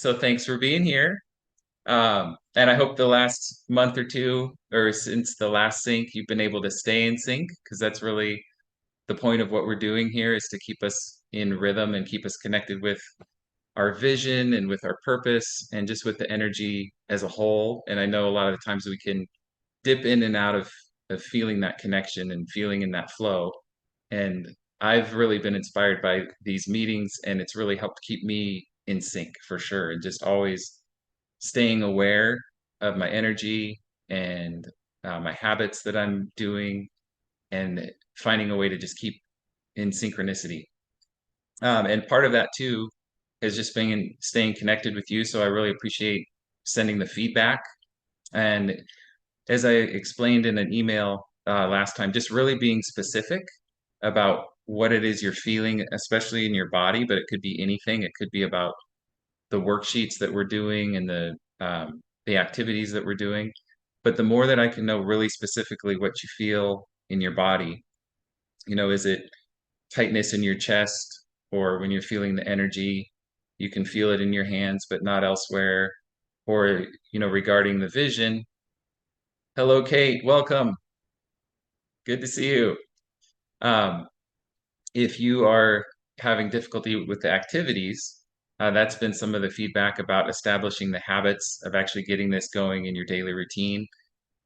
So thanks for being here. And I hope the last month or two, or since the last sync, you've been able to stay in sync, because that's really the point of what we're doing here, is to keep us in rhythm and keep us connected with our vision and with our purpose and just with the energy as a whole. And I know a lot of the times we can dip in and out of feeling that connection and feeling in that flow. And I've really been inspired by these meetings, and it's really helped keep me in sync for sure, and just always staying aware of my energy and my habits that I'm doing, and finding a way to just keep in synchronicity. And part of that too has just been staying connected with you. So I really appreciate sending the feedback. And as I explained in an email last time, just really being specific about what it is you're feeling, especially in your body, but it could be anything. It could be about the worksheets that we're doing and the activities that we're doing. But the more that I can know really specifically what you feel in your body, is it tightness in your chest, or when you're feeling the energy, you can feel it in your hands, but not elsewhere, or, regarding the vision. Hello, Kate. Welcome. Good to see you. Um, if you are having difficulty with the activities, that's been some of the feedback about establishing the habits of actually getting this going in your daily routine.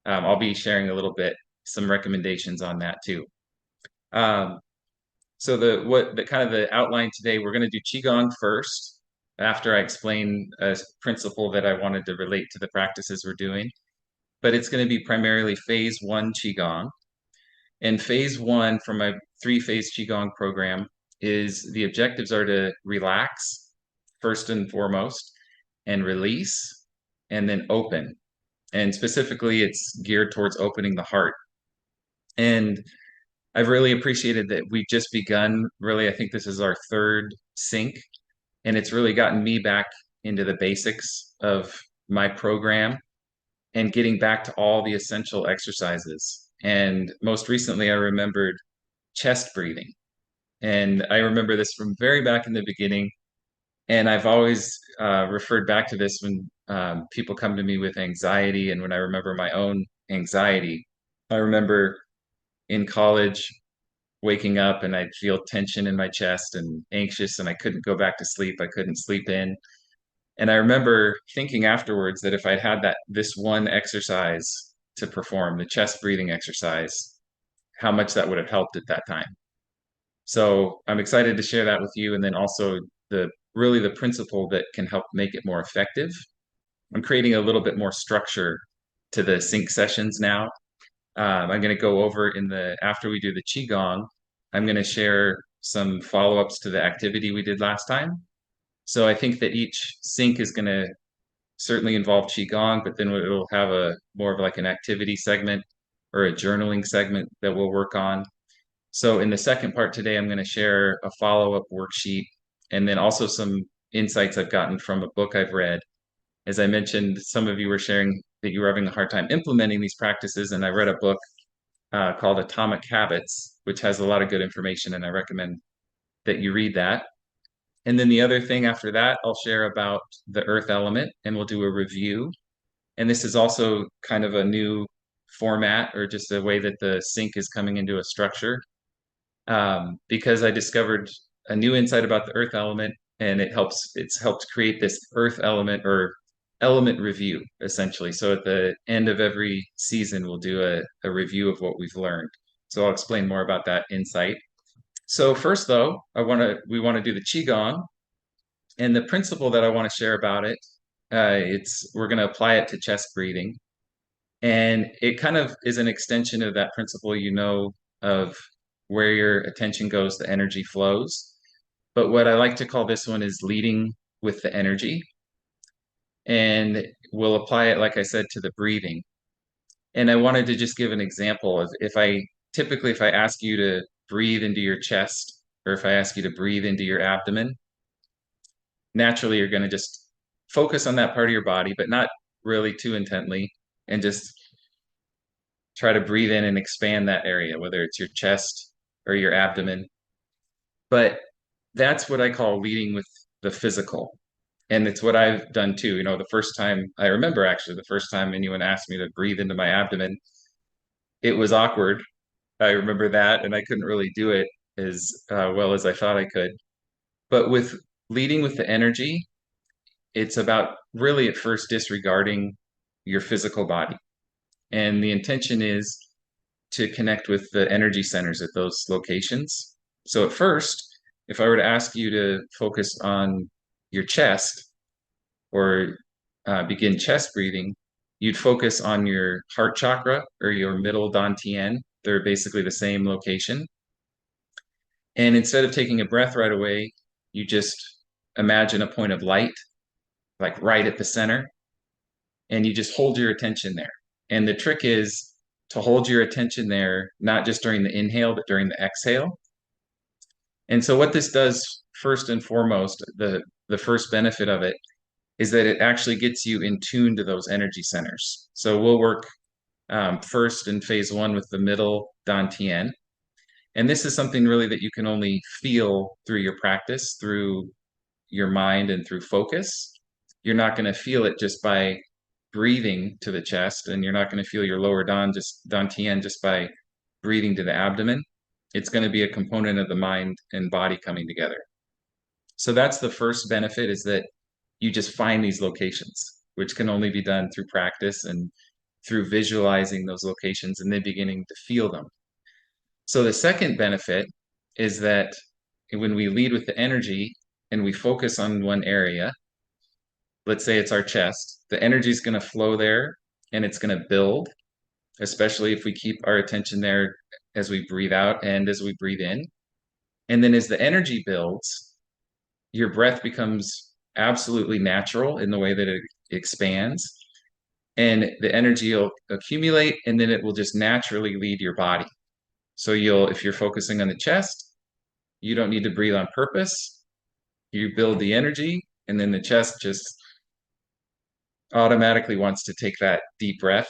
I'll be sharing a little bit, some recommendations on that too. So the kind of the outline today, we're going to do Qigong first, after I explain a principle that I wanted to relate to the practices we're doing. But it's going to be primarily phase one Qigong. And phase one from my three-phase Qigong program is the objectives are to relax first and foremost, and release, and then open. And specifically, it's geared towards opening the heart. And I've really appreciated that we've just begun. Really, I think this is our third sync, and it's really gotten me back into the basics of my program and getting back to all the essential exercises. And most recently, I remembered chest breathing. And I remember this from very back in the beginning. And I've always referred back to this when people come to me with anxiety, and when I remember my own anxiety. I remember in college waking up and I'd feel tension in my chest and anxious, and I couldn't go back to sleep. I couldn't sleep in. And I remember thinking afterwards that if I'd had this one exercise to perform, the chest breathing exercise, how much that would have helped at that time. So I'm excited to share that with you. And then also the principle that can help make it more effective. I'm creating a little bit more structure to the sync sessions now. I'm going to go over after we do the Qigong, I'm going to share some follow-ups to the activity we did last time. So I think that each sync is going to certainly involve Qigong, but then it'll have a more of like an activity segment or a journaling segment that we'll work on. So in the second part today, I'm going to share a follow-up worksheet, and then also some insights I've gotten from a book I've read. As I mentioned, some of you were sharing that you were having a hard time implementing these practices, and I read a book called Atomic Habits, which has a lot of good information, and I recommend that you read that. And then the other thing after that, I'll share about the earth element, and we'll do a review. And this is also kind of a new format, or just a way that the sync is coming into a structure, because I discovered a new insight about the earth element, and it's helped create this earth element or element review, essentially. So at the end of every season, we'll do a review of what we've learned. So I'll explain more about that insight. So first, though, we want to do the Qigong, and the principle that I want to share about it. We're going to apply it to chest breathing, and it kind of is an extension of that principle, of where your attention goes, the energy flows. But what I like to call this one is leading with the energy, and we'll apply it, like I said, to the breathing. And I wanted to just give an example of if I ask you to breathe into your chest, or if I ask you to breathe into your abdomen, naturally you're going to just focus on that part of your body, but not really too intently, and just try to breathe in and expand that area, whether it's your chest or your abdomen. But that's what I call leading with the physical. And it's what I've done too. The first time I remember, actually, the first time anyone asked me to breathe into my abdomen, it was awkward. I remember that, and I couldn't really do it as well as I thought I could. But with leading with the energy, it's about really at first disregarding your physical body. And the intention is to connect with the energy centers at those locations. So at first, if I were to ask you to focus on your chest or begin chest breathing, you'd focus on your heart chakra or your middle dantian. They're basically the same location. And instead of taking a breath right away, you just imagine a point of light, like right at the center, and you just hold your attention there. And the trick is to hold your attention there, not just during the inhale, but during the exhale. And so what this does, first and foremost, the first benefit of it is that it actually gets you in tune to those energy centers. So we'll work first in phase one with the middle dantian. And this is something really that you can only feel through your practice, through your mind and through focus. You're not going to feel it just by breathing to the chest, and you're not going to feel your lower dantian just by breathing to the abdomen. It's going to be a component of the mind and body coming together. So that's the first benefit, is that you just find these locations, which can only be done through practice and through visualizing those locations and then beginning to feel them. So the second benefit is that when we lead with the energy and we focus on one area, let's say it's our chest, the energy is going to flow there and it's going to build, especially if we keep our attention there as we breathe out and as we breathe in. And then as the energy builds, your breath becomes absolutely natural in the way that it expands, and the energy will accumulate, and then it will just naturally lead your body. So if you're focusing on the chest, you don't need to breathe on purpose. You build the energy, and then the chest just automatically wants to take that deep breath.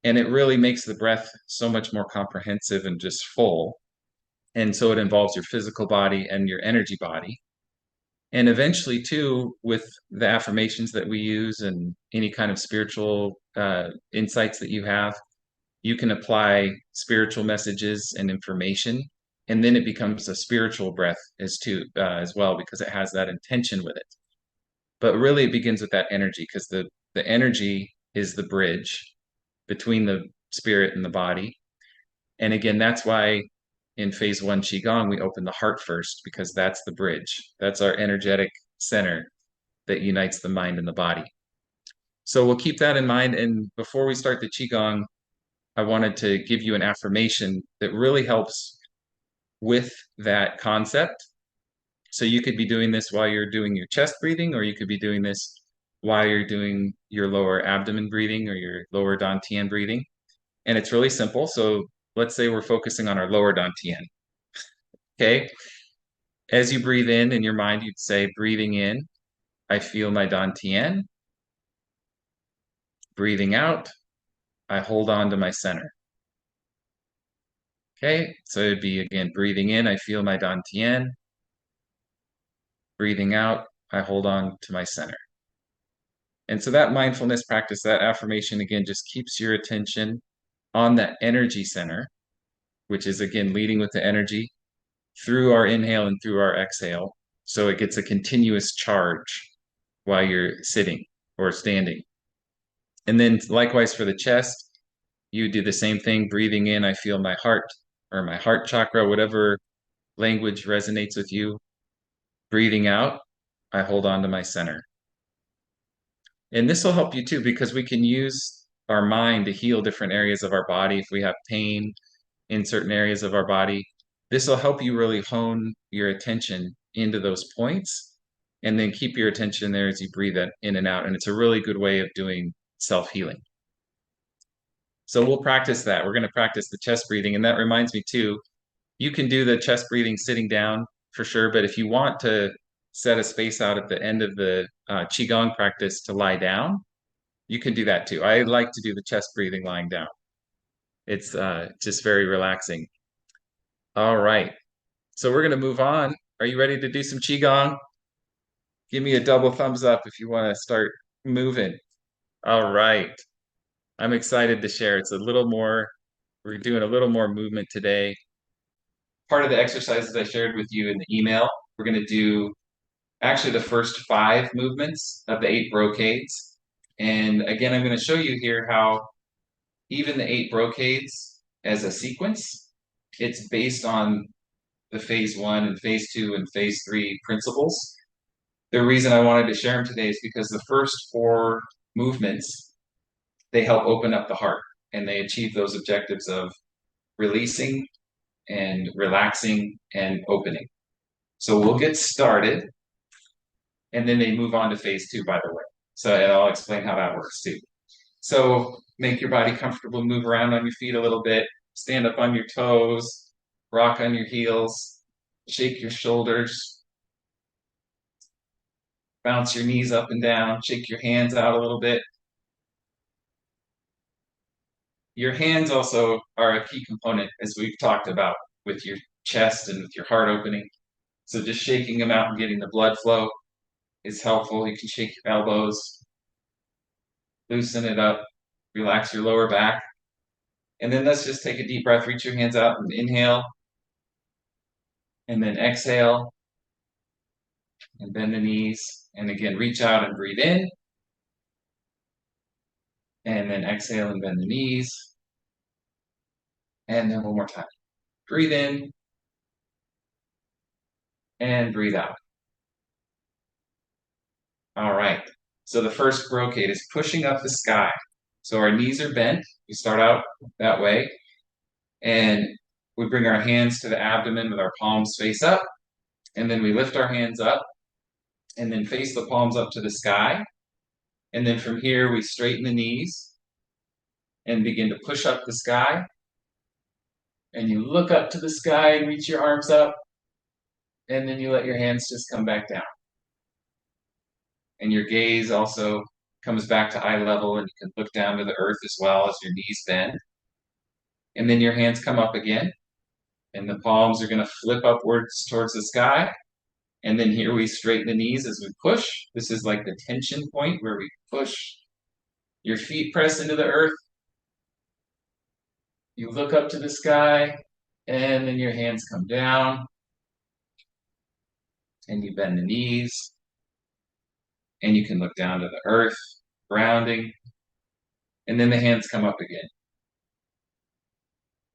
And it really makes the breath so much more comprehensive and just full. And so it involves your physical body and your energy body. And eventually, too, with the affirmations that we use and any kind of spiritual insights that you have, you can apply spiritual messages and information, and then it becomes a spiritual breath as well, because it has that intention with it. But really, it begins with that energy, because the energy is the bridge between the spirit and the body. And again, that's why in phase one Qigong, we open the heart first, because that's the bridge. That's our energetic center that unites the mind and the body. So we'll keep that in mind. And before we start the Qigong, I wanted to give you an affirmation that really helps with that concept. So you could be doing this while you're doing your chest breathing, or you could be doing this while you're doing your lower abdomen breathing or your lower dantian breathing. And it's really simple. So let's say we're focusing on our lower dantian. Okay. As you breathe in your mind, you'd say, breathing in, I feel my dantian. Breathing out, I hold on to my center. Okay, so it'd be, again, breathing in, I feel my dantian. Breathing out, I hold on to my center. And so that mindfulness practice, that affirmation, again, just keeps your attention on that energy center, which is, again, leading with the energy through our inhale and through our exhale. So it gets a continuous charge while you're sitting or standing. And then likewise for the chest, you do the same thing. Breathing in, I feel my heart, or my heart chakra, whatever language resonates with you. Breathing out, I hold on to my center. And this will help you too, because we can use our mind to heal different areas of our body. If we have pain in certain areas of our body, this will help you really hone your attention into those points, and then keep your attention there as you breathe in and out. And it's a really good way of doing self-healing. So we'll practice that. We're going to practice the chest breathing. And that reminds me too, you can do the chest breathing sitting down for sure. But if you want to set a space out at the end of the Qigong practice to lie down, you can do that too. I like to do the chest breathing lying down. It's just very relaxing. All right. So we're going to move on. Are you ready to do some Qigong? Give me a double thumbs up if you want to start moving. All right. I'm excited to share. It's a little more, we're doing a little more movement today. Part of the exercises I shared with you in the email, we're going to do actually the first 5 movements of the 8 brocades. And again, I'm going to show you here how even the 8 brocades as a sequence, it's based on the phase 1 and phase 2 and phase 3 principles. The reason I wanted to share them today is because the first 4 movements, they help open up the heart and they achieve those objectives of releasing and relaxing and opening. So we'll get started and then they move on to phase 2, by the way. So and I'll explain how that works too. So make your body comfortable, move around on your feet a little bit, stand up on your toes, rock on your heels, shake your shoulders, bounce your knees up and down, shake your hands out a little bit. Your hands also are a key component, as we've talked about, with your chest and with your heart opening. So just shaking them out and getting the blood flow is helpful. You can shake your elbows, loosen it up, relax your lower back. And then let's just take a deep breath, reach your hands out and inhale. And then exhale and bend the knees. And again, reach out and breathe in. And then exhale and bend the knees. And then one more time. Breathe in and breathe out. All right. So the first brocade is pushing up the sky. So our knees are bent. We start out that way. And we bring our hands to the abdomen with our palms face up. And then we lift our hands up and then face the palms up to the sky. And then from here, we straighten the knees and begin to push up the sky. And you look up to the sky and reach your arms up. And then you let your hands just come back down. And your gaze also comes back to eye level, and you can look down to the earth as well as your knees bend. And then your hands come up again, and the palms are going to flip upwards towards the sky. And then here we straighten the knees as we push. This is like the tension point where we push. Your feet press into the earth. You look up to the sky, and then your hands come down. And you bend the knees. And you can look down to the earth, grounding. And then the hands come up again.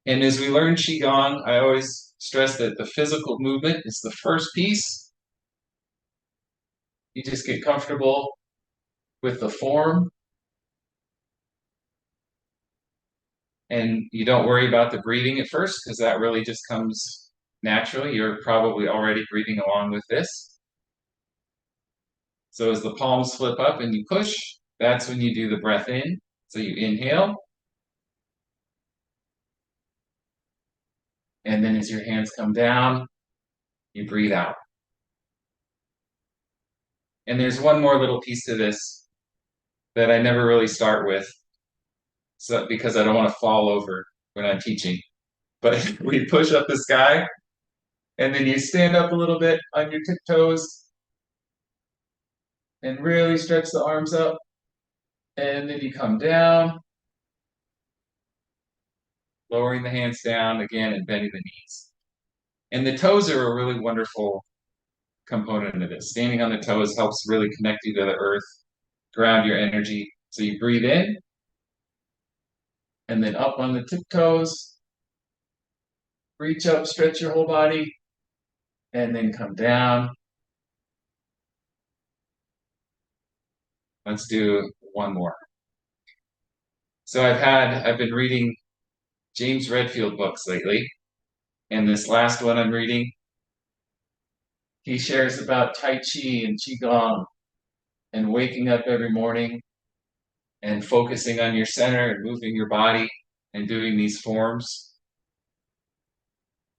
And as we learn Qigong, I always stress that the physical movement is the first piece. You just get comfortable with the form. And you don't worry about the breathing at first, because that really just comes naturally. You're probably already breathing along with this. So as the palms flip up and you push, that's when you do the breath in. So you inhale. And then as your hands come down, you breathe out. And there's one more little piece to this that I never really start with, so because I don't want to fall over when I'm teaching. But we push up the sky, and then you stand up a little bit on your tiptoes and really stretch the arms up. And then you come down, lowering the hands down again and bending the knees. And the toes are a really wonderful component of this. Standing on the toes helps really connect you to the earth, ground your energy. So you breathe in, and then up on the tiptoes, reach up, stretch your whole body, and then come down. Let's do one more. So I've been reading James Redfield books lately, and this last one I'm reading, he shares about Tai Chi and Qigong and waking up every morning and focusing on your center and moving your body and doing these forms.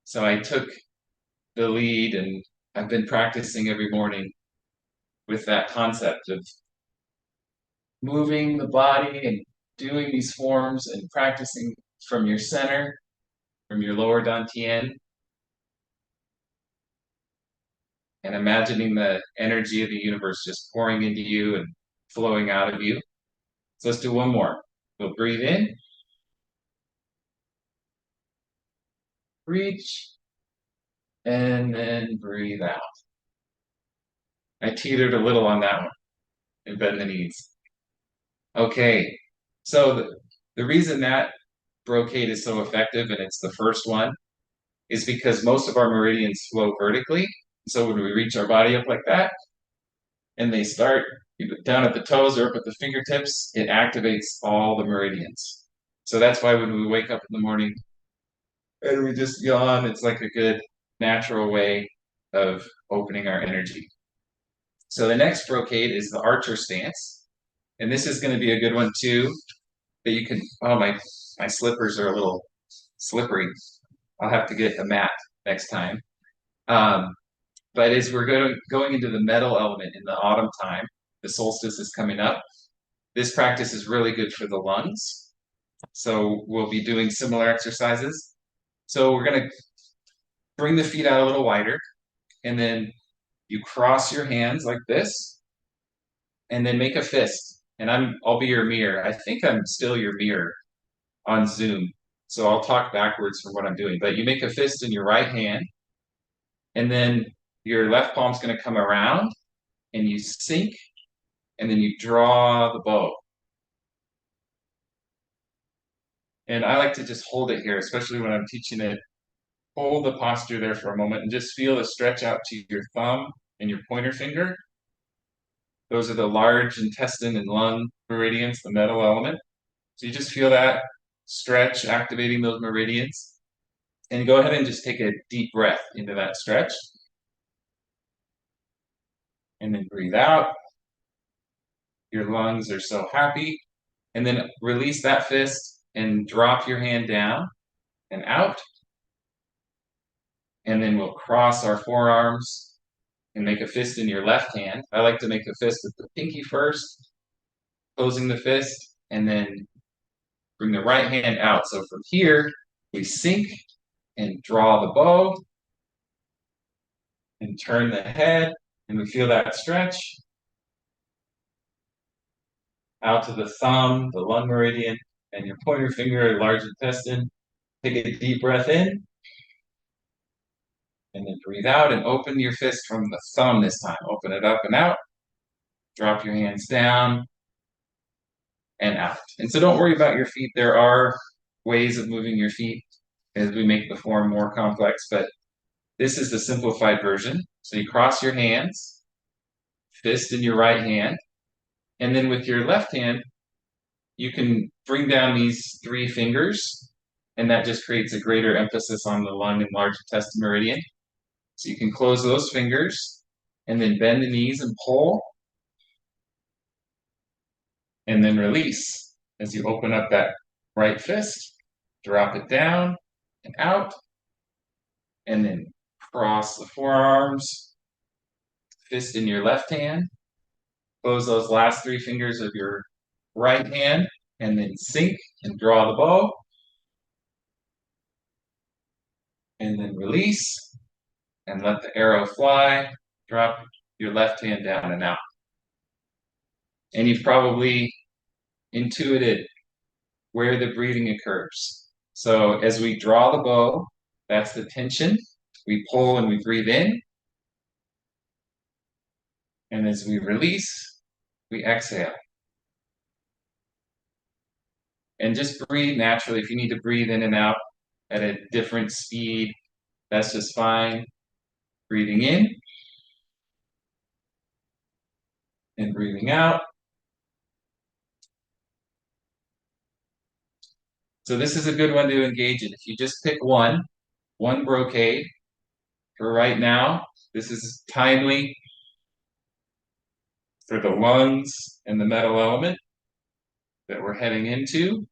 So I took the lead and I've been practicing every morning with that concept of moving the body and doing these forms and practicing from your center, from your lower dantian. and imagining the energy of the universe just pouring into you and flowing out of you. So let's do one more. We'll breathe in, reach, and then breathe out. I teetered a little on that one and bend the knees. Okay, so the reason that brocade is so effective, and it's the first one, is because most of our meridians flow vertically. So when we reach our body up like that, and they start down at the toes or up at the fingertips, it activates all the meridians. So that's why when we wake up in the morning and we just yawn, it's like a good natural way of opening our energy. So the next brocade is the archer stance. And this is going to be a good one too, that you can, oh, my slippers are a little slippery. I'll have to get a mat next time. But as we're going into the metal element in the autumn time, the solstice is coming up. This practice is really good for the lungs. So we'll be doing similar exercises. So we're going to bring the feet out a little wider, and then you cross your hands like this, and then make a fist. And I'll be your mirror. I think I'm still your mirror on Zoom. So I'll talk backwards for what I'm doing. But you make a fist in your right hand, and then your left palm's going to come around, and you sink, and then you draw the bow. And I like to just hold it here, especially when I'm teaching it. Hold the posture there for a moment and just feel the stretch out to your thumb and your pointer finger. Those are the large intestine and lung meridians, the metal element. So you just feel that stretch activating those meridians. And go ahead and just take a deep breath into that stretch. And then breathe out. Your lungs are so happy. And then release that fist and drop your hand down and out. And then we'll cross our forearms and make a fist in your left hand. I like to make a fist with the pinky first, closing the fist, and then bring the right hand out. So from here, we sink and draw the bow and turn the head, and we feel that stretch out to the thumb, the lung meridian, and your pointer finger, large intestine. Take a deep breath in, and then breathe out and open your fist from the thumb this time. Open it up and out. Drop your hands down and out. And so don't worry about your feet. There are ways of moving your feet as we make the form more complex, but this is the simplified version. So you cross your hands, fist in your right hand, and then with your left hand, you can bring down these three fingers, and that just creates a greater emphasis on the lung and large intestine meridian. So you can close those fingers, and then bend the knees and pull, and then release. As you open up that right fist, drop it down and out, and then cross the forearms, fist in your left hand, close those last three fingers of your right hand, and then sink and draw the bow, and then release, and let the arrow fly, drop your left hand down and out. And you've probably intuited where the breathing occurs. So as we draw the bow, that's the tension. We pull and we breathe in. And as we release, we exhale. And just breathe naturally. If you need to breathe in and out at a different speed, that's just fine. Breathing in and breathing out. So this is a good one to engage in. If you just pick one brocade for right now, this is timely for the lungs and the metal element that we're heading into.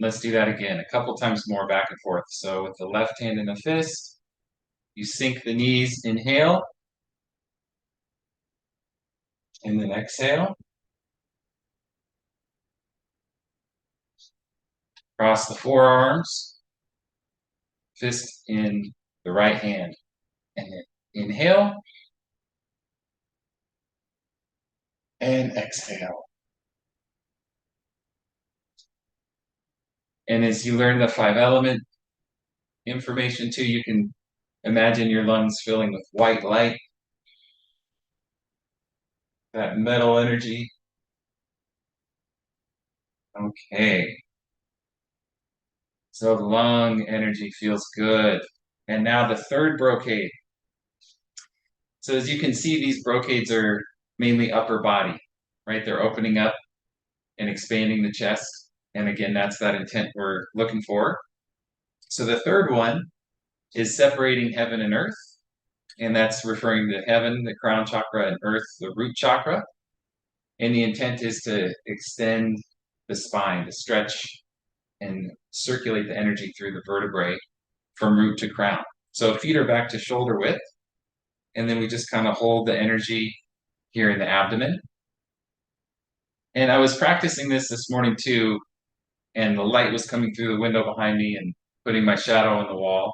Let's do that again, a couple times more back and forth. So with the left hand in a fist, you sink the knees, inhale, and then exhale. Cross the forearms, fist in the right hand, And then inhale and exhale. And as you learn the 5 element information too, you can imagine your lungs filling with white light, that metal energy. Okay. So lung energy feels good. And now the third brocade. So as you can see, these brocades are mainly upper body, right? They're opening up and expanding the chest. And again, that's that intent we're looking for. So the third one is separating heaven and earth. And that's referring to heaven, the crown chakra, and earth, the root chakra. And the intent is to extend the spine, to stretch and circulate the energy through the vertebrae from root to crown. So feet are back to shoulder width. And then we just kind of hold the energy here in the abdomen. And I was practicing this morning too, and the light was coming through the window behind me and putting my shadow on the wall.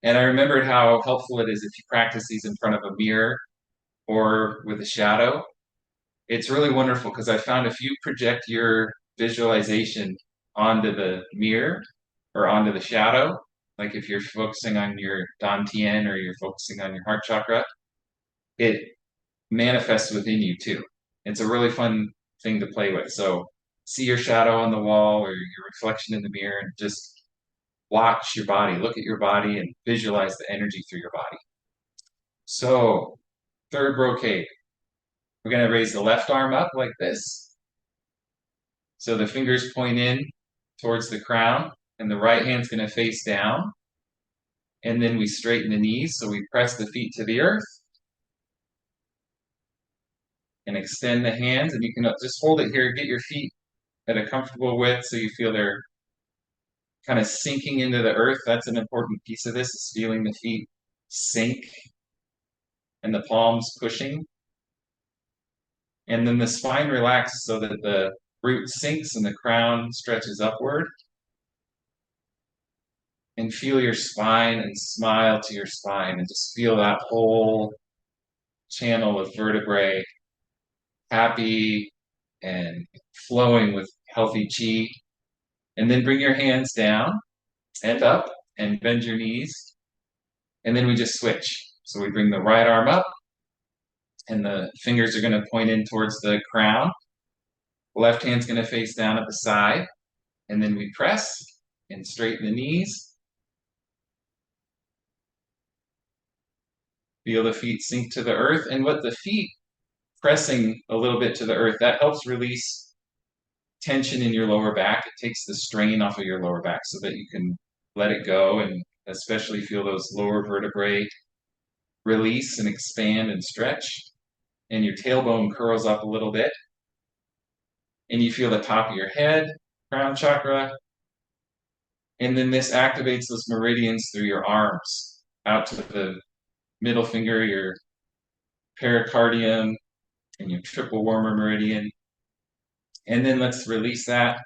And I remembered how helpful it is if you practice these in front of a mirror or with a shadow. It's really wonderful because I found if you project your visualization onto the mirror or onto the shadow, like if you're focusing on your dantian or you're focusing on your heart chakra, it manifests within you too. It's a really fun thing to play with. So see your shadow on the wall or your reflection in the mirror and just watch your body, look at your body and visualize the energy through your body. So third brocade, we're going to raise the left arm up like this. So the fingers point in towards the crown and the right hand's going to face down. And then we straighten the knees. So we press the feet to the earth and extend the hands. And you can just hold it here, get your feet at a comfortable width so you feel they're kind of sinking into the earth. That's an important piece of this, is feeling the feet sink and the palms pushing. And then the spine relaxes so that the root sinks and the crown stretches upward. And feel your spine and smile to your spine and just feel that whole channel of vertebrae happy and flowing with healthy chi. And then bring your hands down and up and bend your knees. And then we just switch. So we bring the right arm up and the fingers are going to point in towards the crown. Left hand's going to face down at the side. And then we press and straighten the knees. Feel the feet sink to the earth. And with the feet pressing a little bit to the earth, that helps release tension in your lower back. It takes the strain off of your lower back so that you can let it go and especially feel those lower vertebrae release and expand and stretch. And your tailbone curls up a little bit. And you feel the top of your head, crown chakra. And then this activates those meridians through your arms, out to the middle finger, your pericardium, and your triple warmer meridian. And then let's release that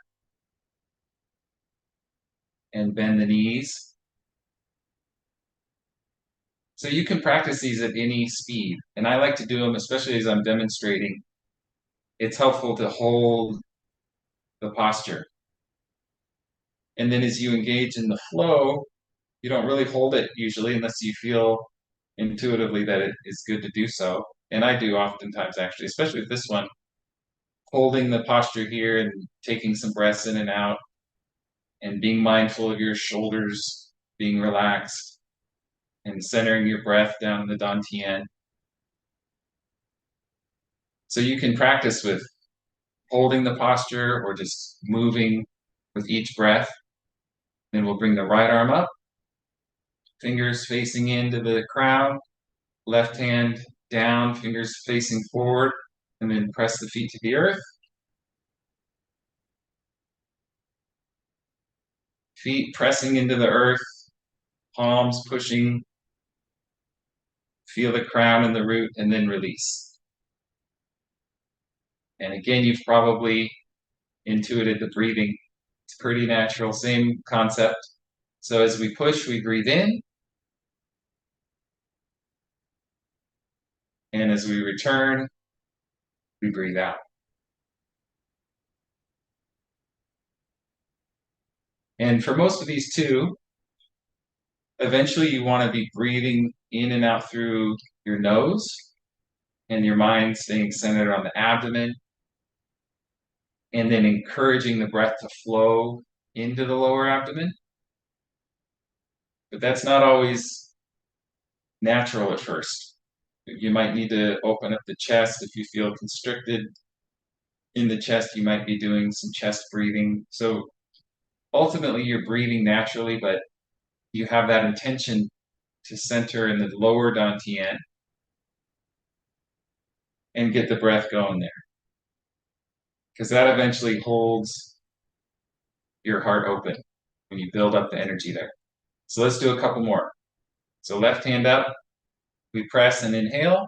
and bend the knees. So you can practice these at any speed. And I like to do them, especially as I'm demonstrating. It's helpful to hold the posture. And then as you engage in the flow, you don't really hold it usually unless you feel intuitively that it is good to do so. And I do oftentimes actually, especially with this one, holding the posture here and taking some breaths in and out and being mindful of your shoulders being relaxed and centering your breath down in the dantian. So you can practice with holding the posture or just moving with each breath. Then we'll bring the right arm up, fingers facing into the crown, left hand down, fingers facing forward, and then press the feet to the earth. Feet pressing into the earth, palms pushing. Feel the crown and the root, and then release. And again, you've probably intuited the breathing. It's pretty natural, same concept. So as we push, we breathe in. And as we return, we breathe out. And for most of these too, eventually you want to be breathing in and out through your nose and your mind staying centered on the abdomen, and then encouraging the breath to flow into the lower abdomen. But that's not always natural at first. You might need to open up the chest if you feel constricted in the chest. You might be doing some chest breathing. So ultimately, you're breathing naturally, but you have that intention to center in the lower dantian and get the breath going there, because that eventually holds your heart open when you build up the energy there. So let's do a couple more. So left hand up, we press and inhale,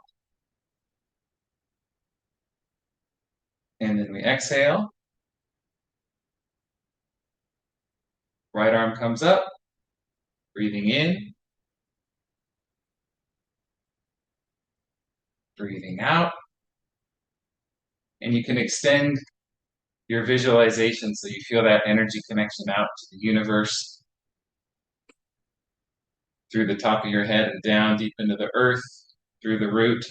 and then we exhale. Right arm comes up, breathing in, breathing out. And you can extend your visualization so you feel that energy connection out to the universe through the top of your head and down deep into the earth, through the root,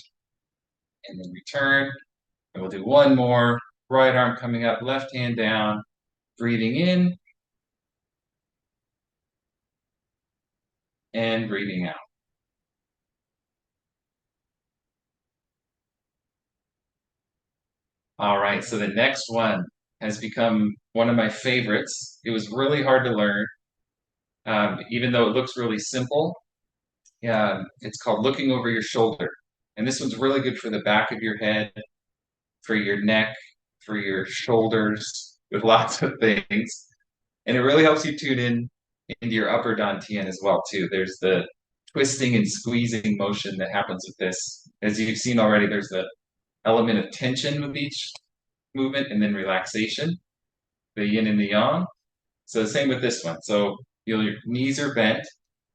and then return. And we'll do one more. Right arm coming up, left hand down, breathing in and breathing out. All right, so the next one has become one of my favorites. It was really hard to learn, even though it looks really simple. It's called looking over your shoulder. And this one's really good for the back of your head, for your neck, for your shoulders, with lots of things. And it really helps you tune in into your upper dantian as well, too. There's the twisting and squeezing motion that happens with this. As you've seen already, there's the element of tension with each movement and then relaxation, the yin and the yang. So the same with this one. So your knees are bent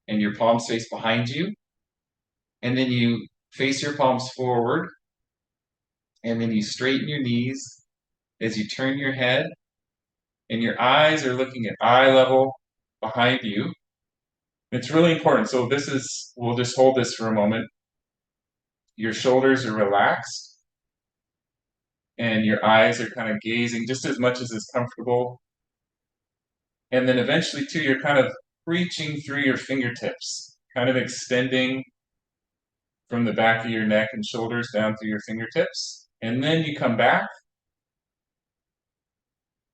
and your palms face behind you. And then you face your palms forward, and then you straighten your knees as you turn your head, and your eyes are looking at eye level behind you. It's really important. So we'll just hold this for a moment. Your shoulders are relaxed, and your eyes are kind of gazing just as much as is comfortable. And then eventually, too, you're kind of reaching through your fingertips, kind of extending from the back of your neck and shoulders down through your fingertips. And then you come back.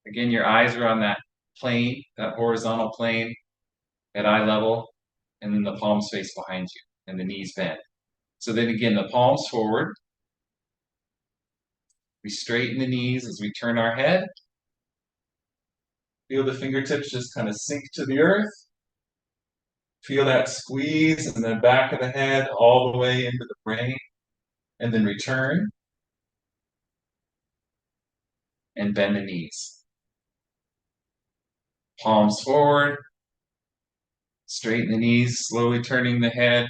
Again, your eyes are on that plane, that horizontal plane at eye level, and then the palms face behind you and the knees bend. So then again, the palms forward. We straighten the knees as we turn our head. Feel the fingertips just kind of sink to the earth. Feel that squeeze in the back of the head all the way into the brain, and then return and bend the knees. Palms forward, straighten the knees, slowly turning the head.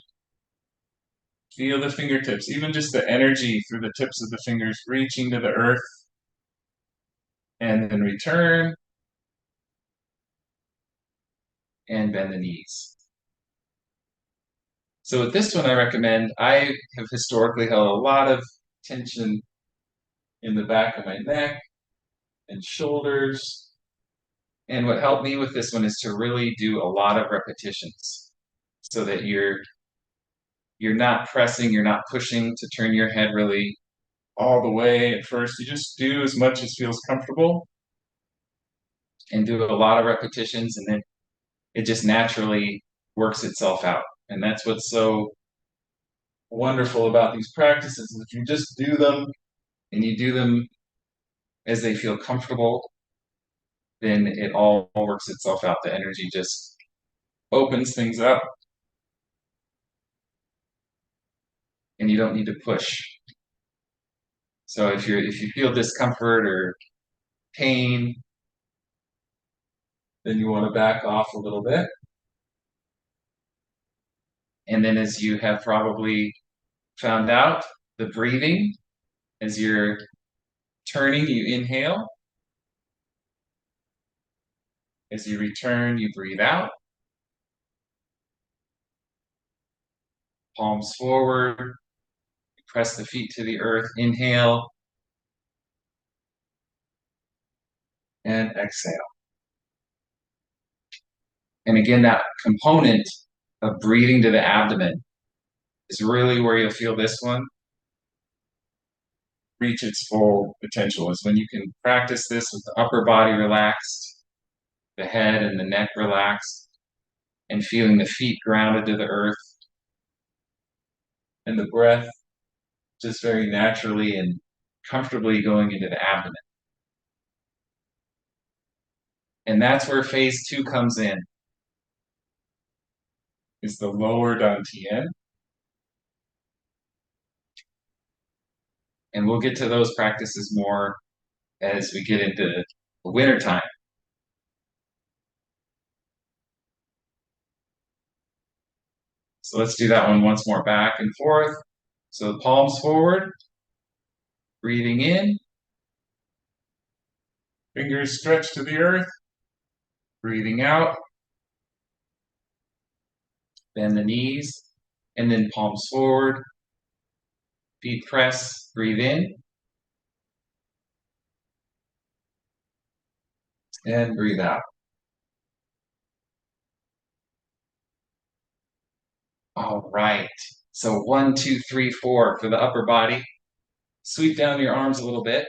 Feel the fingertips, even just the energy through the tips of the fingers reaching to the earth, and then return and bend the knees. So with this one, I recommend, I have historically held a lot of tension in the back of my neck and shoulders. And what helped me with this one is to really do a lot of repetitions so that you're not pressing, you're not pushing to turn your head really all the way at first. You just do as much as feels comfortable and do a lot of repetitions, and then it just naturally works itself out. And that's what's so wonderful about these practices. If you just do them and you do them as they feel comfortable, then it all works itself out. The energy just opens things up, and you don't need to push. So if you feel discomfort or pain, then you want to back off a little bit. And then, as you have probably found out, the breathing. As you're turning, you inhale. As you return, you breathe out. Palms forward. Press the feet to the earth. Inhale and exhale. And again, that component of breathing to the abdomen is really where you'll feel this one reach its full potential, is when you can practice this with the upper body relaxed, the head and the neck relaxed, and feeling the feet grounded to the earth, and the breath just very naturally and comfortably going into the abdomen. And that's where phase 2 comes in, is the lower dantian. And we'll get to those practices more as we get into the winter time. So let's do that one once more, back and forth. So palms forward, breathing in, fingers stretched to the earth, breathing out, bend the knees, and then palms forward, feet press, breathe in, and breathe out. All right. So 1, 2, 3, 4 for the upper body. Sweep down your arms a little bit.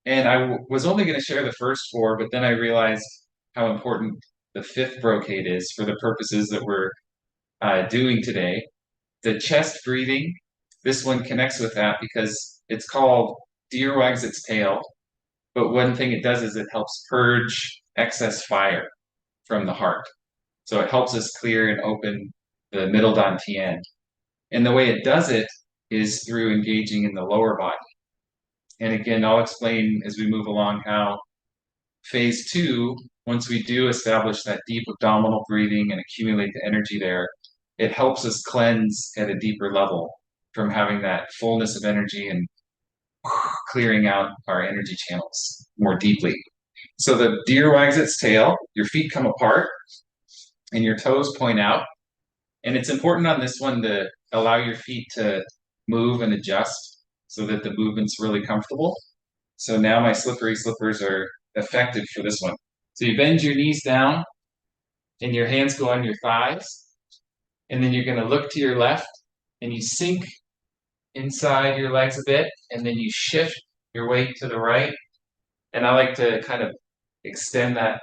And I was only going to share the first 4, but then I realized how important the 5th brocade is for the purposes that we're doing today. The chest breathing, this one connects with that because it's called deer wags its tail. But one thing it does is it helps purge excess fire from the heart. So it helps us clear and open the middle dantian. And the way it does it is through engaging in the lower body. And again, I'll explain as we move along how phase 2, once we do establish that deep abdominal breathing and accumulate the energy there, it helps us cleanse at a deeper level from having that fullness of energy and clearing out our energy channels more deeply. So the deer wags its tail, your feet come apart, and your toes point out. And it's important on this one to allow your feet to move and adjust so that the movement's really comfortable. So now my slippery slippers are effective for this one. So you bend your knees down and your hands go on your thighs. And then you're going to look to your left and you sink inside your legs a bit. And then you shift your weight to the right. And I like to kind of extend that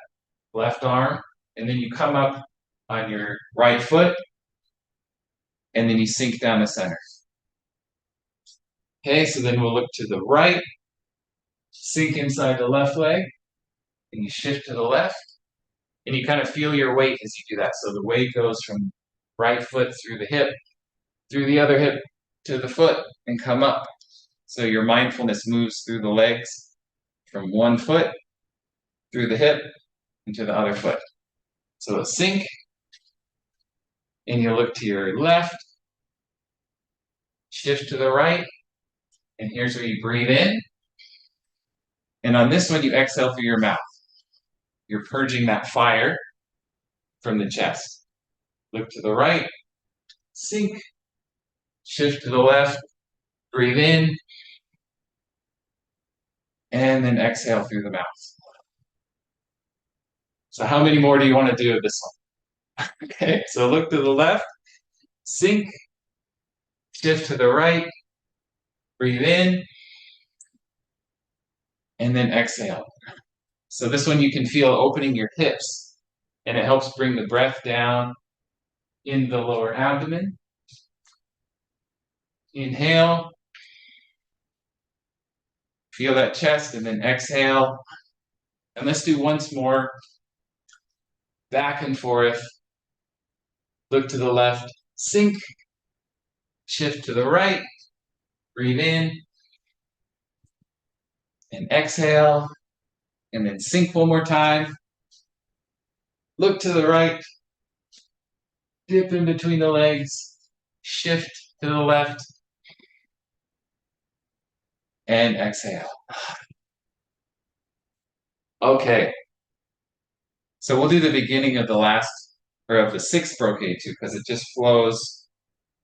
left arm. And then you come up on your right foot. And then you sink down the center. Okay, so then we'll look to the right, sink inside the left leg, and you shift to the left, and you kind of feel your weight as you do that. So the weight goes from right foot through the hip, through the other hip to the foot, and come up. So your mindfulness moves through the legs from one foot, through the hip, and to the other foot. So it'll sink, and you look to your left, shift to the right, and here's where you breathe in. And on this one, you exhale through your mouth. You're purging that fire from the chest. Look to the right, sink, shift to the left, breathe in, and then exhale through the mouth. So how many more do you want to do of this one? Okay, so look to the left, sink, shift to the right, breathe in, and then exhale. So this one you can feel opening your hips, and it helps bring the breath down in the lower abdomen. Inhale, feel that chest, and then exhale. And let's do once more, back and forth. Look to the left, sink, shift to the right, breathe in, and exhale, and then sink one more time. Look to the right, dip in between the legs, shift to the left, and exhale. Okay, so we'll do the beginning of the last, or of the sixth brocade too, because it just flows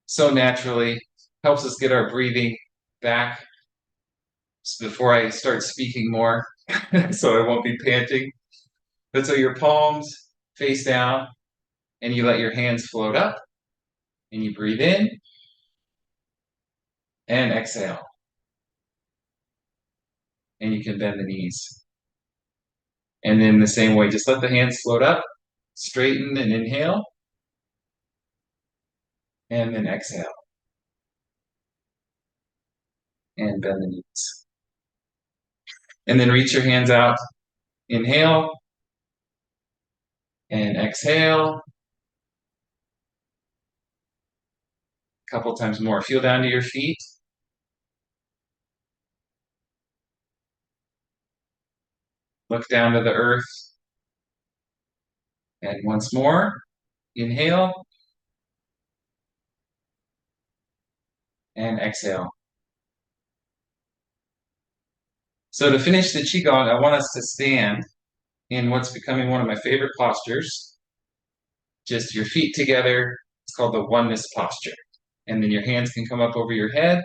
so naturally, helps us get our breathing back before I start speaking more, so I won't be panting. But so your palms face down, and you let your hands float up, and you breathe in, and exhale. And you can bend the knees. And in the same way, just let the hands float up, straighten and inhale, and then exhale. And bend the knees. And then reach your hands out, inhale, and exhale. A couple times more. Feel down to your feet. Look down to the earth. And once more, inhale, and exhale. So to finish the Qigong, I want us to stand in what's becoming one of my favorite postures. Just your feet together. It's called the oneness posture. And then your hands can come up over your head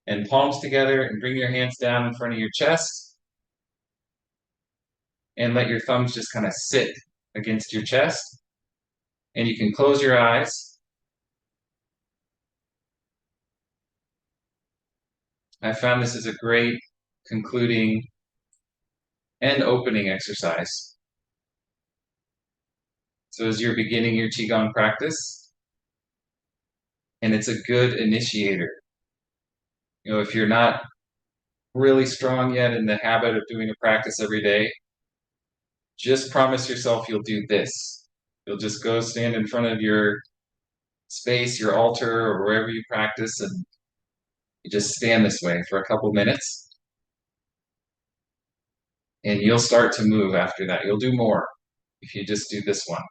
and palms together, and bring your hands down in front of your chest and let your thumbs just kind of sit against your chest. And you can close your eyes. I found this is a great concluding and opening exercise. So as you're beginning your Qigong practice, and it's a good initiator. You know, if you're not really strong yet in the habit of doing a practice every day, just promise yourself you'll do this. You'll just go stand in front of your space, your altar, or wherever you practice, and you just stand this way for a couple minutes. And you'll start to move after that. You'll do more if you just do this one.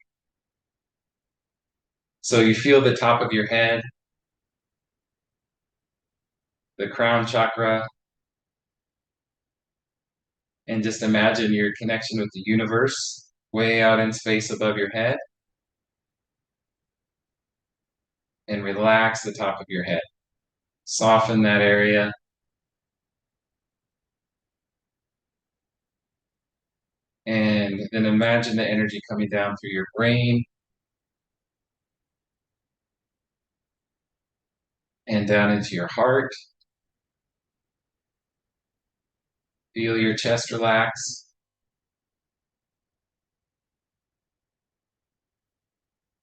So you feel the top of your head, the crown chakra, and just imagine your connection with the universe way out in space above your head. And relax the top of your head. Soften that area. And then imagine the energy coming down through your brain and down into your heart. Feel your chest relax.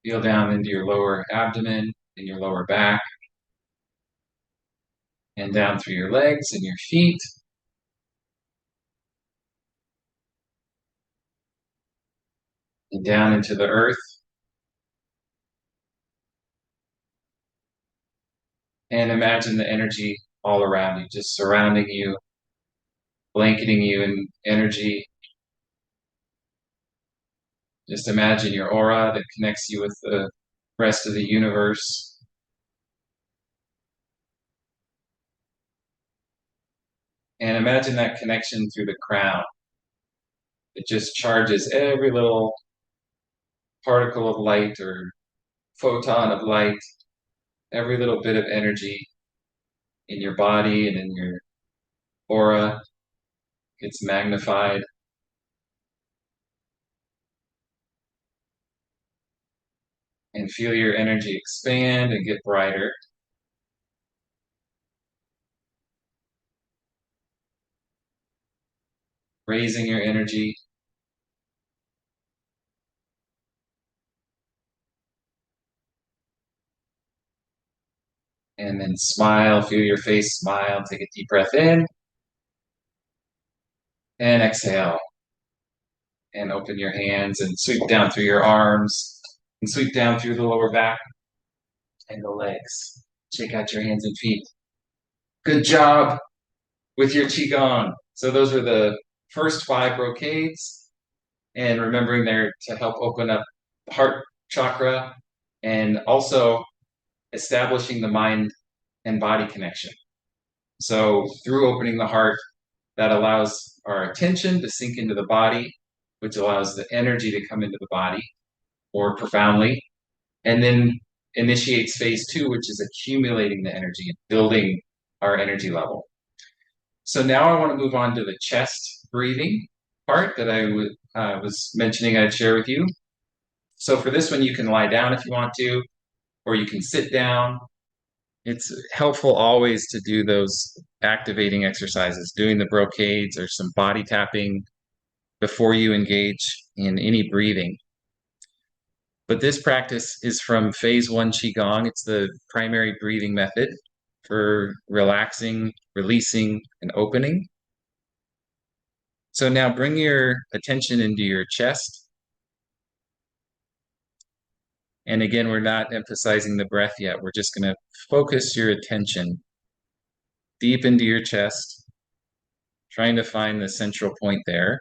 Feel down into your lower abdomen and your lower back. And down through your legs and your feet. And down into the earth. And imagine the energy all around you, just surrounding you, blanketing you in energy. Just imagine your aura that connects you with the rest of the universe. And imagine that connection through the crown. It just charges every little particle of light or photon of light, every little bit of energy in your body and in your aura gets magnified. And feel your energy expand and get brighter. Raising your energy. And then smile, feel your face smile. Take a deep breath in. And exhale. And open your hands and sweep down through your arms. And sweep down through the lower back and the legs. Check out your hands and feet. Good job with your Qigong. So those are the first 5 brocades. And remembering there to help open up the heart chakra and also establishing the mind and body connection. So through opening the heart, that allows our attention to sink into the body, which allows the energy to come into the body more profoundly, and then initiates phase two, which is accumulating the energy and building our energy level. So now I want to move on to the chest breathing part that I was mentioning I'd share with you. So for this one, you can lie down if you want to, or you can sit down. It's helpful always to do those activating exercises, doing the brocades or some body tapping before you engage in any breathing. But this practice is from phase one Qigong. It's the primary breathing method for relaxing, releasing, and opening. So now bring your attention into your chest. And again, we're not emphasizing the breath yet. We're just going to focus your attention deep into your chest, trying to find the central point there.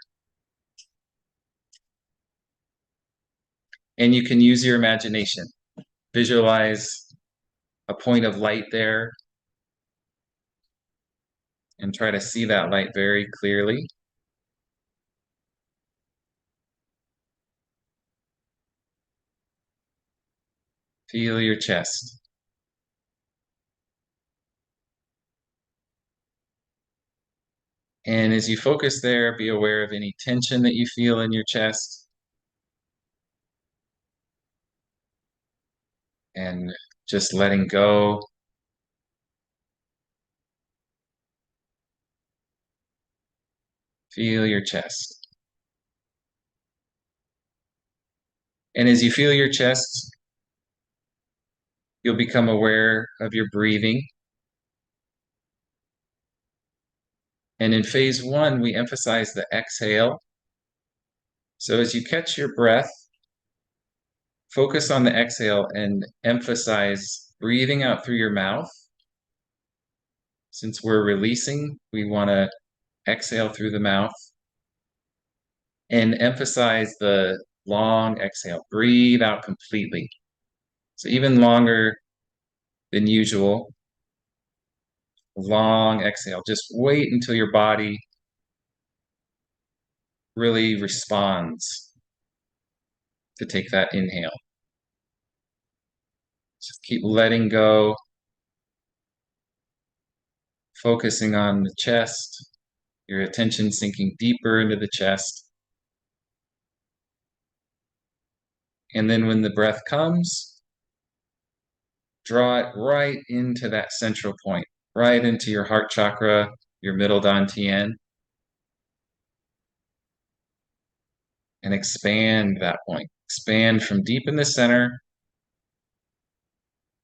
And you can use your imagination. Visualize a point of light there and try to see that light very clearly. Feel your chest. And as you focus there, be aware of any tension that you feel in your chest. And just letting go. Feel your chest. And as you feel your chest, you'll become aware of your breathing. And in phase one, we emphasize the exhale. So as you catch your breath, focus on the exhale and emphasize breathing out through your mouth. Since we're releasing, we want to exhale through the mouth. And emphasize the long exhale. Breathe out completely. So even longer than usual. Long exhale. Just wait until your body really responds to take that inhale. Just keep letting go, focusing on the chest, your attention sinking deeper into the chest. And then when the breath comes, draw it right into that central point, right into your heart chakra, your middle dantian, and expand that point. Expand from deep in the center,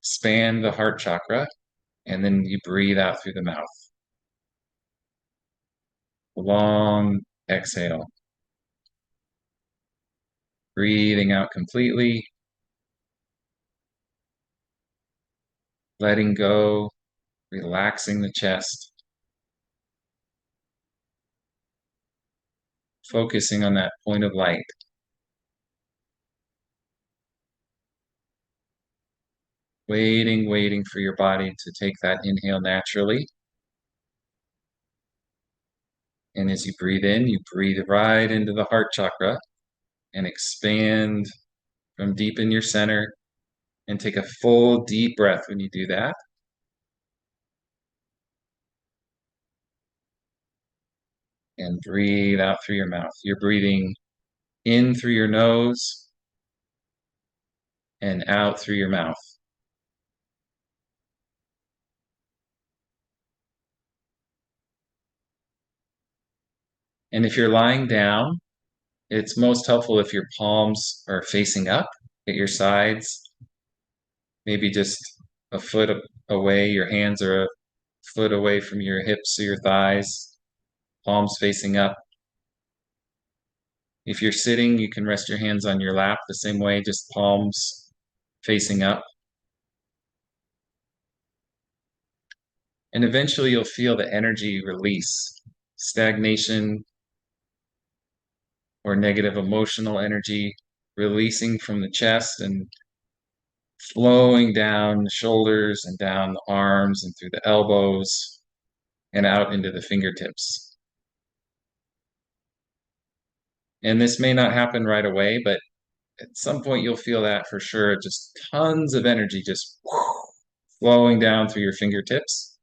expand the heart chakra, and then you breathe out through the mouth. Long exhale. Breathing out completely, letting go, relaxing the chest, focusing on that point of light. Waiting for your body to take that inhale naturally. And as you breathe in, you breathe right into the heart chakra and expand from deep in your center and take a full deep breath when you do that. And breathe out through your mouth. You're breathing in through your nose and out through your mouth. And if you're lying down, it's most helpful if your palms are facing up at your sides, maybe just a foot away. Your hands are a foot away from your hips or your thighs, palms facing up. If you're sitting, you can rest your hands on your lap the same way, just palms facing up. And eventually you'll feel the energy release, stagnation or negative emotional energy releasing from the chest and flowing down the shoulders and down the arms and through the elbows, and out into the fingertips. And this may not happen right away, but at some point you'll feel that for sure. Just tons of energy just flowing down through your fingertips.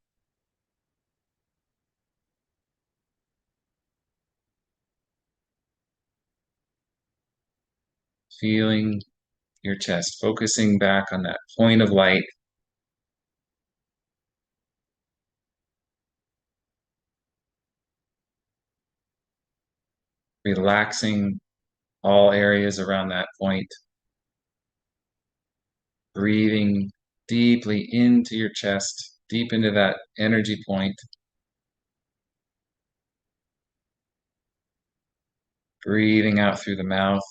Feeling your chest, focusing back on that point of light. Relaxing all areas around that point. Breathing deeply into your chest, deep into that energy point. Breathing out through the mouth.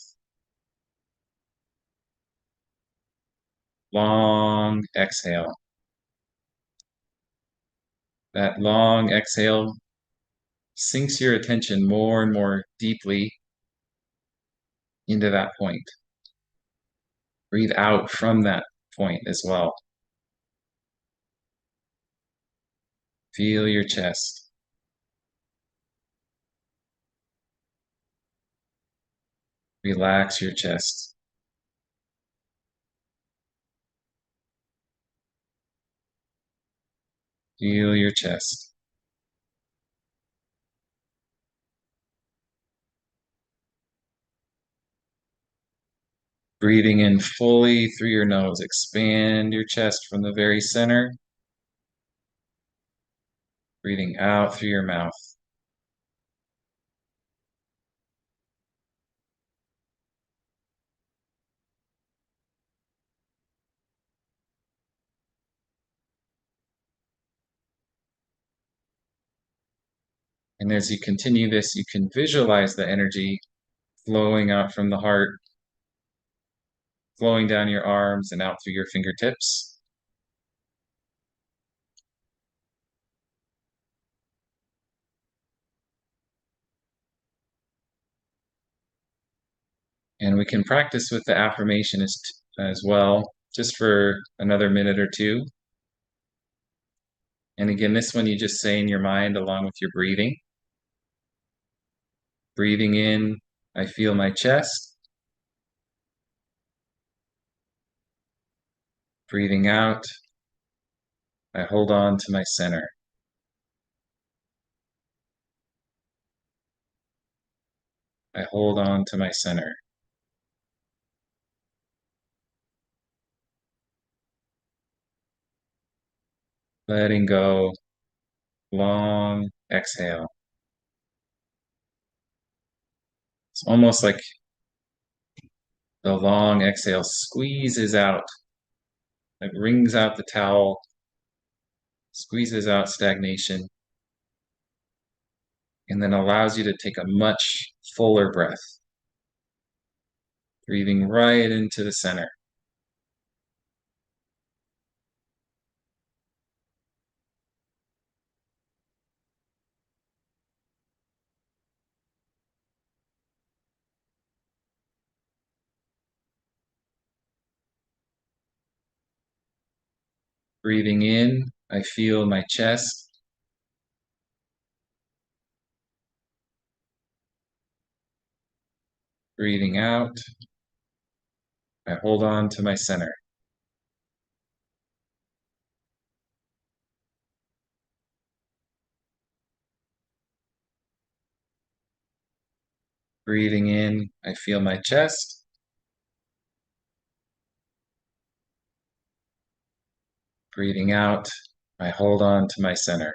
Long exhale. That long exhale sinks your attention more and more deeply into that point. Breathe out from that point as well. Feel your chest. Relax your chest. Feel your chest. Breathing in fully through your nose. Expand your chest from the very center. Breathing out through your mouth. And as you continue this, you can visualize the energy flowing out from the heart, flowing down your arms and out through your fingertips. And we can practice with the affirmation as well, just for another minute or two. And again, this one you just say in your mind along with your breathing. Breathing in, I feel my chest. Breathing out, I hold on to my center. I hold on to my center. Letting go, long exhale. It's almost like the long exhale squeezes out, like wrings out the towel, squeezes out stagnation, and then allows you to take a much fuller breath, breathing right into the center. Breathing in, I feel my chest. Breathing out, I hold on to my center. Breathing in, I feel my chest. Breathing out, I hold on to my center.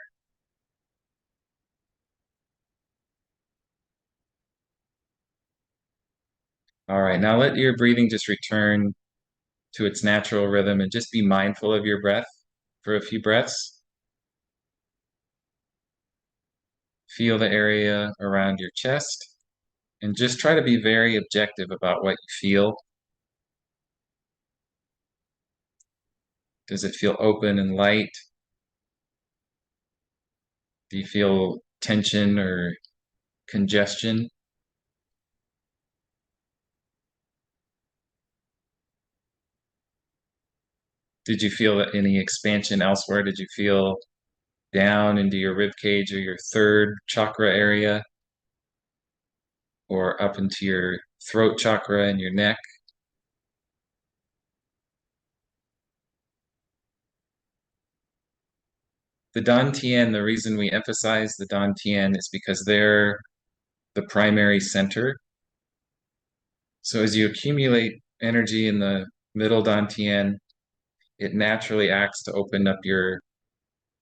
All right, now let your breathing just return to its natural rhythm and just be mindful of your breath for a few breaths. Feel the area around your chest and just try to be very objective about what you feel. Does it feel open and light? Do you feel tension or congestion? Did you feel any expansion elsewhere? Did you feel down into your rib cage or your third chakra area, or up into your throat chakra and your neck. The Dantian, the reason we emphasize the Dantian is because they're the primary center. So as you accumulate energy in the middle Dantian, it naturally acts to open up your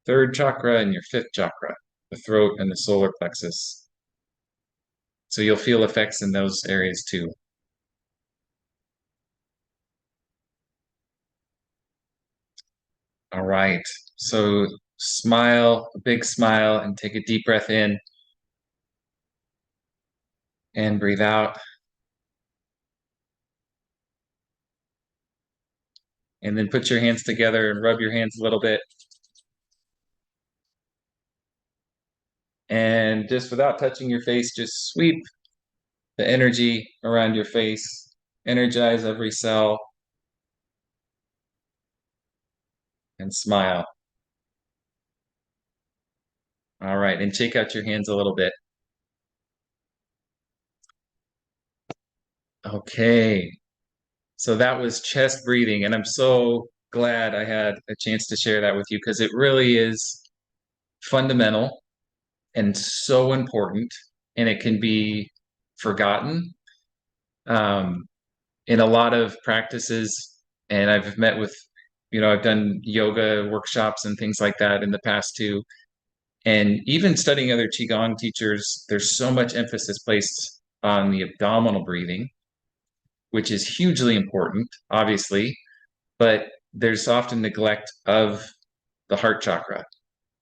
third chakra and your fifth chakra, the throat and the solar plexus. So you'll feel effects in those areas too. All right. So smile, a big smile, and take a deep breath in and breathe out. And then put your hands together and rub your hands a little bit. And just without touching your face, just sweep the energy around your face, energize every cell, and smile. All right, and shake out your hands a little bit. Okay, so that was chest breathing, and I'm so glad I had a chance to share that with you because it really is fundamental and so important, and it can be forgotten in a lot of practices. And I've met with, I've done yoga workshops and things like that in the past too. And even studying other Qigong teachers, there's so much emphasis placed on the abdominal breathing, which is hugely important, obviously, but there's often neglect of the heart chakra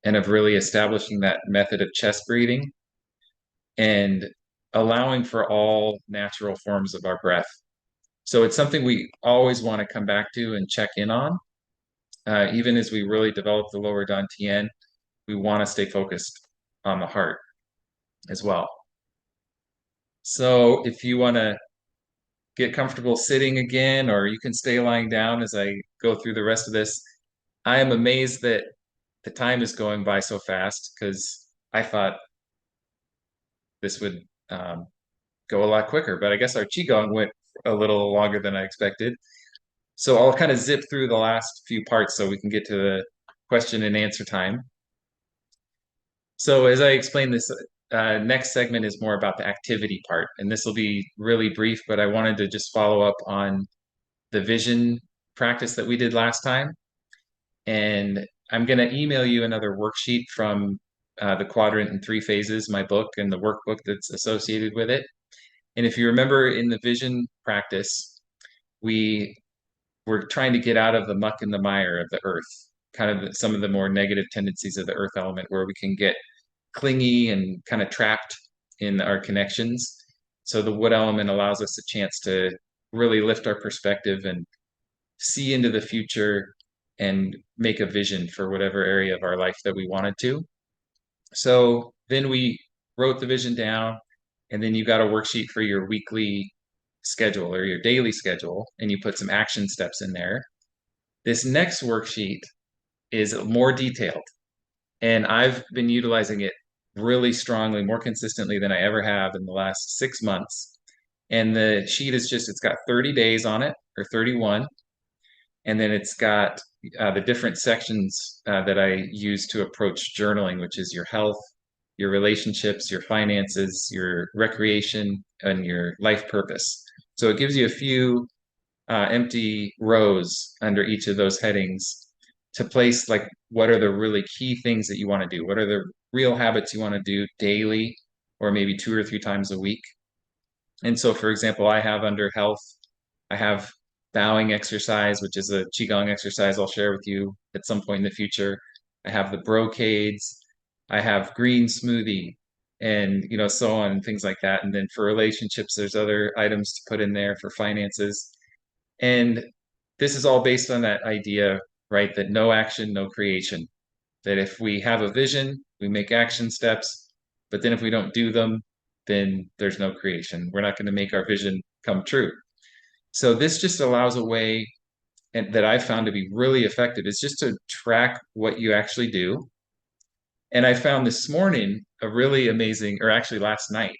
and of really establishing that method of chest breathing and allowing for all natural forms of our breath. So it's something we always want to come back to and check in on. Even as we really develop the lower dantian, we want to stay focused on the heart as well. So if you want to get comfortable sitting again, or you can stay lying down as I go through the rest of this, I am amazed that the time is going by so fast because I thought this would go a lot quicker, but I guess our Qigong went a little longer than I expected. So I'll kind of zip through the last few parts so we can get to the question and answer time. So as I explained this, next segment is more about the activity part, and this will be really brief, but I wanted to just follow up on the vision practice that we did last time. And I'm going to email you another worksheet from the Quadrant in Three Phases, my book, and the workbook that's associated with it. And if you remember in the vision practice, we were trying to get out of the muck and the mire of the earth, kind of some of the more negative tendencies of the earth element where we can get clingy and kind of trapped in our connections. So the wood element allows us a chance to really lift our perspective and see into the future and make a vision for whatever area of our life that we wanted to. So then we wrote the vision down, and then you got a worksheet for your weekly schedule or your daily schedule, and you put some action steps in there. This next worksheet is more detailed, and I've been utilizing it really strongly, more consistently than I ever have in the last 6 months. And the sheet is it's got 30 days on it, or 31. And then it's got the different sections that I use to approach journaling, which is your health, your relationships, your finances, your recreation, and your life purpose. So it gives you a few empty rows under each of those headings to place like what are the really key things that you want to do? What are the real habits you want to do daily or maybe 2 or 3 times a week? And so, for example, I have under health, I have bowing exercise, which is a Qigong exercise I'll share with you at some point in the future. I have the brocades, I have green smoothie, and so on and things like that. And then for relationships, there's other items to put in there for finances. And this is all based on that idea, right? That no action, no creation. That if we have a vision, we make action steps, but then if we don't do them, then there's no creation. We're not going to make our vision come true. So this just allows a way that I've found to be really effective is just to track what you actually do And I found this morning a really amazing, or actually last night,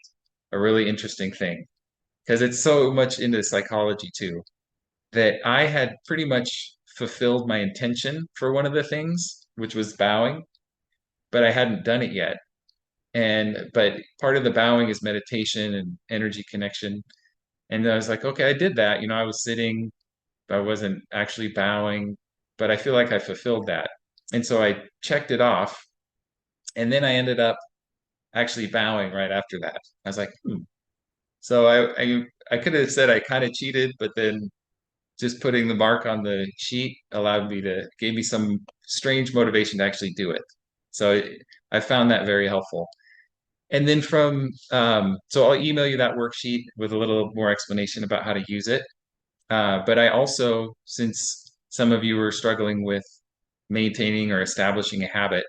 a really interesting thing, because it's so much into psychology too, that I had pretty much fulfilled my intention for one of the things, which was bowing, but I hadn't done it yet. But part of the bowing is meditation and energy connection. And I was like, okay, I did that. I was sitting, I wasn't actually bowing, but I feel like I fulfilled that. And so I checked it off. And then I ended up actually bowing right after that. I was like, hmm. So I could have said I kind of cheated, but then just putting the mark on the sheet gave me some strange motivation to actually do it. So I found that very helpful. And then so I'll email you that worksheet with a little more explanation about how to use it. But I also, since some of you were struggling with maintaining or establishing a habit,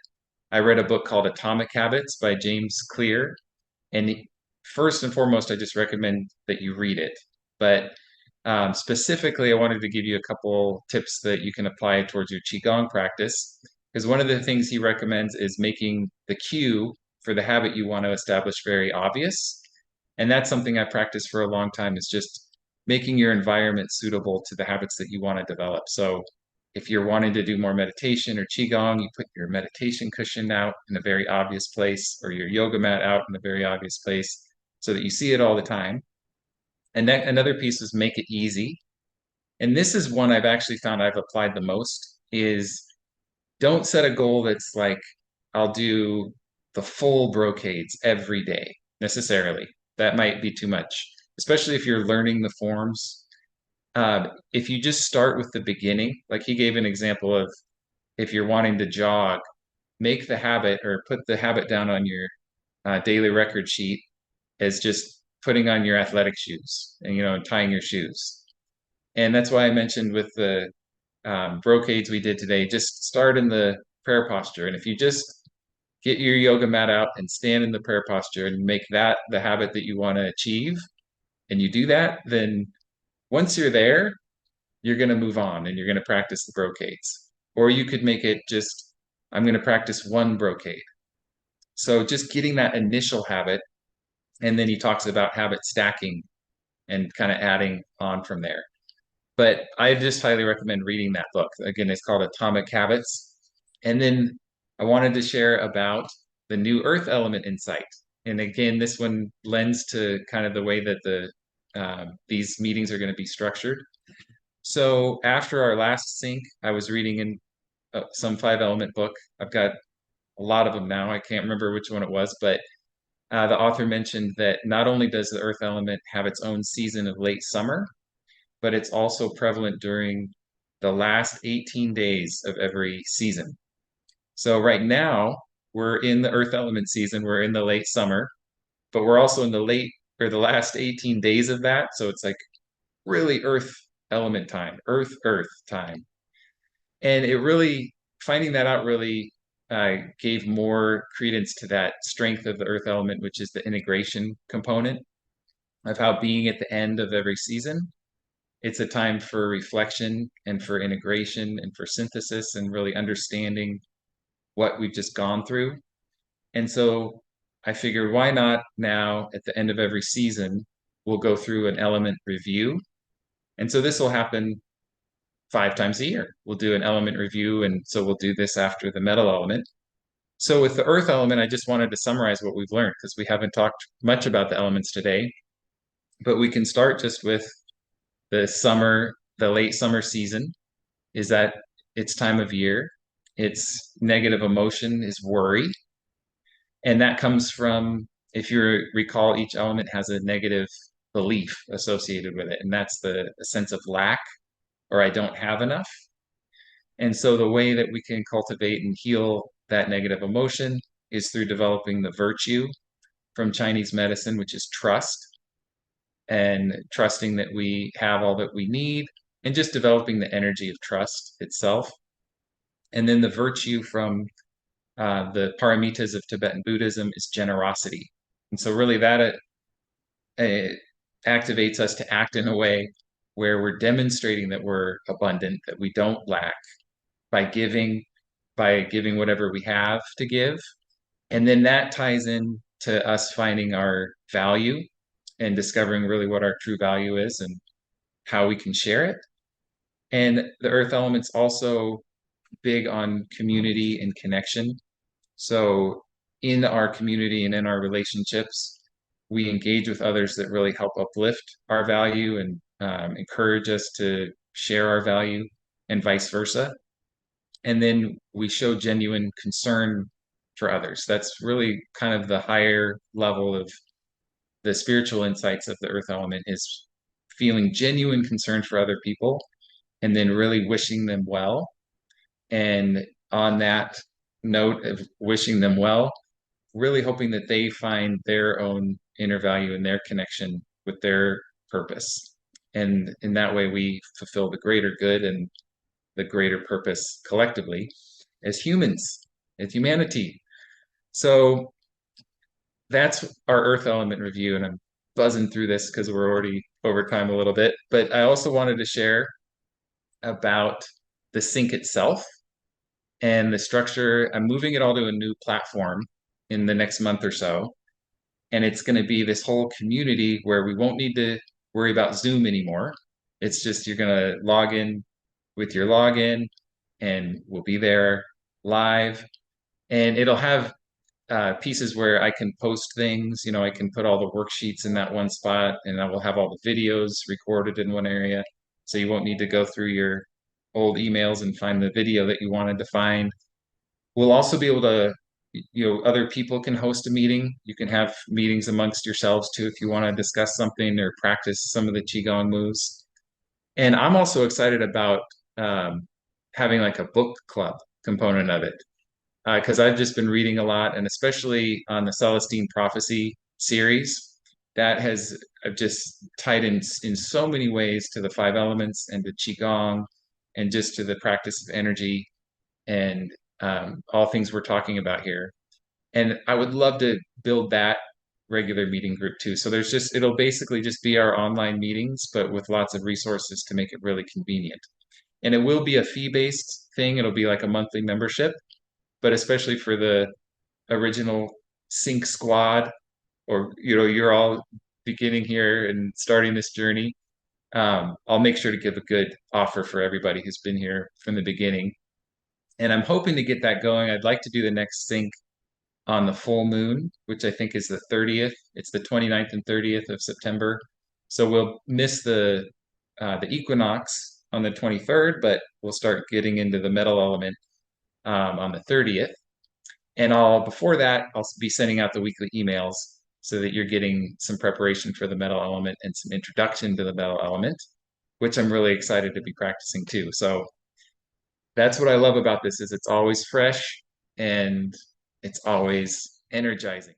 I read a book called Atomic Habits by James Clear. And first and foremost, I just recommend that you read it. But specifically, I wanted to give you a couple tips that you can apply towards your Qigong practice. Because one of the things he recommends is making the cue for the habit you want to establish very obvious. And that's something I practiced for a long time, is just making your environment suitable to the habits that you want to develop. So if you're wanting to do more meditation or Qigong, you put your meditation cushion out in a very obvious place, or your yoga mat out in a very obvious place so that you see it all the time. And then another piece is make it easy. And this is one I've actually found I've applied the most is don't set a goal that's like, I'll do the full brocades every day necessarily. That might be too much, especially if you're learning the forms. If you just start with the beginning, like he gave an example of if you're wanting to jog, make the habit or put the habit down on your daily record sheet as just putting on your athletic shoes and tying your shoes. And that's why I mentioned with the brocades we did today, just start in the prayer posture. And if you just get your yoga mat out and stand in the prayer posture and make that the habit that you want to achieve, and you do that, then once you're there, you're going to move on and you're going to practice the brocades. Or you could make it just, I'm going to practice one brocade. So just getting that initial habit. And then he talks about habit stacking and kind of adding on from there. But I just highly recommend reading that book. Again, it's called Atomic Habits. And then I wanted to share about the new Earth element insight. And again, this one lends to kind of the way that these meetings are going to be structured. So after our last sync, I was reading in some five element book. I've got a lot of them now. I can't remember which one it was, but the author mentioned that not only does the Earth element have its own season of late summer, but it's also prevalent during the last 18 days of every season. So right now, we're in the Earth element season, we're in the late summer, but we're also in the last 18 days of that. So it's like really Earth element time, Earth time. And finding that out really gave more credence to that strength of the Earth element, which is the integration component of how being at the end of every season, it's a time for reflection and for integration and for synthesis and really understanding what we've just gone through. And so I figured, why not now at the end of every season, we'll go through an element review. And so this will happen 5 times a year. We'll do an element review. And so we'll do this after the metal element. So with the earth element, I just wanted to summarize what we've learned because we haven't talked much about the elements today. But we can start just with the late summer season is that its time of year. Its negative emotion is worry. And that comes from, if you recall, each element has a negative belief associated with it. And that's the sense of lack or I don't have enough. And so the way that we can cultivate and heal that negative emotion is through developing the virtue from Chinese medicine, which is trust, and trusting that we have all that we need, and just developing the energy of trust itself. And then the virtue from the paramitas of Tibetan Buddhism is generosity. And so really that activates us to act in a way where we're demonstrating that we're abundant, that we don't lack by giving whatever we have to give. And then that ties in to us finding our value and discovering really what our true value is and how we can share it. And the earth element's also big on community and connection. So in our community and in our relationships, we engage with others that really help uplift our value and encourage us to share our value and vice versa. And then we show genuine concern for others. That's really kind of the higher level of the spiritual insights of the earth element is feeling genuine concern for other people and then really wishing them well. And on that note of wishing them well, really hoping that they find their own inner value and their connection with their purpose. And in that way, we fulfill the greater good and the greater purpose collectively as humans, as humanity. So that's our earth element review. And I'm buzzing through this because we're already over time a little bit. But I also wanted to share about the sync itself and the structure. I'm moving it all to a new platform in the next month or so. And it's going to be this whole community where we won't need to worry about Zoom anymore. It's just you're going to log in with your login and we'll be there live. And it'll have pieces where I can post things. You know, I can put all the worksheets in that one spot and I will have all the videos recorded in one area. So you won't need to go through your old emails and find the video that you wanted to find. We'll also be able to, other people can host a meeting. You can have meetings amongst yourselves too if you want to discuss something or practice some of the Qigong moves. And I'm also excited about having like a book club component of it because I've just been reading a lot, and especially on the Celestine Prophecy series, that has just tied in so many ways to the five elements and to Qigong and just to the practice of energy and all things we're talking about here. And I would love to build that regular meeting group too. So it'll basically just be our online meetings, but with lots of resources to make it really convenient. And it will be a fee-based thing. It'll be like a monthly membership, but especially for the original Sync squad, or you're all beginning here and starting this journey. I'll make sure to give a good offer for everybody who's been here from the beginning. And I'm hoping to get that going. I'd like to do the next sync on the full moon, which I think is the 30th. It's the 29th and 30th of September. So we'll miss the equinox on the 23rd, but we'll start getting into the metal element on the 30th. And before that, I'll be sending out the weekly emails so that you're getting some preparation for the metal element and some introduction to the metal element, which I'm really excited to be practicing too. So that's what I love about this is it's always fresh and it's always energizing.